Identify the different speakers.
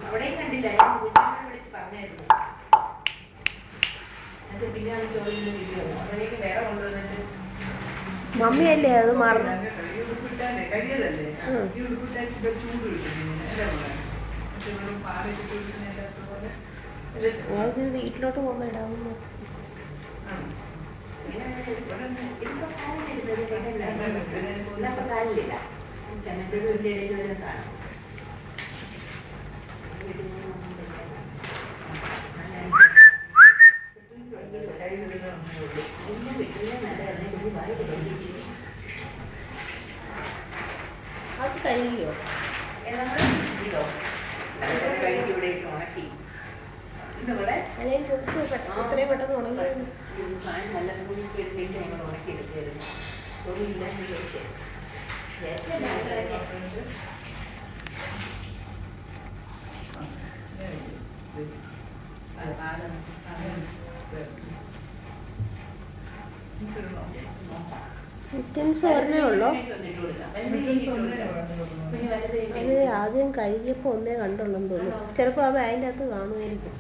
Speaker 1: അവിടെയും കണ്ടില്ല. ഞാൻ വീട്ടുകാരെ വിളിച്ച് പറഞ്ഞായിരുന്നു. അത് പിന്നെയാണ് ചോദിക്കുന്ന വീഡിയോ. അവിടേക്ക് വേറെ കൊണ്ടുവന്നിട്ട്
Speaker 2: മമ്മിയല്ലേ അത് മറന്നു.
Speaker 1: കഴിയതല്ലേ ഈ ഉടുപ്പിട്ടാ ചൂട് കിട്ടും.
Speaker 2: വീട്ടിലോട്ട് പോകുമ്പോ ഇടാവുന്നു.
Speaker 1: കാലിലില്ല ചെന്നിട്ട് കാണാം.
Speaker 2: അത് കഴിയോ?
Speaker 1: ഇതോ കഴുകി ഇവിടെ ഇട്ട് ഉണക്കി ഇതുപോലെ
Speaker 2: അല്ലെങ്കിൽ ചോദിച്ചു എത്രയും പെട്ടെന്ന് ഉണങ്ങി.
Speaker 1: നല്ല മൂവി സ്പീഡിലേക്ക് ഞങ്ങൾ ഉണക്കിയെടുക്കായിരുന്നു. തൊഴിലില്ലാന്ന് ചോദിച്ചത്
Speaker 2: മിറ്റൻസ് ഒരെണ്ണേ ഉള്ളോ? അത് ആദ്യം കഴുകിയപ്പോൾ ഒന്നേ കണ്ടുള്ളൂ തോന്നുന്നു. ചിലപ്പോൾ അവ അതിൻ്റെ അകത്ത് കാണുമായിരിക്കും.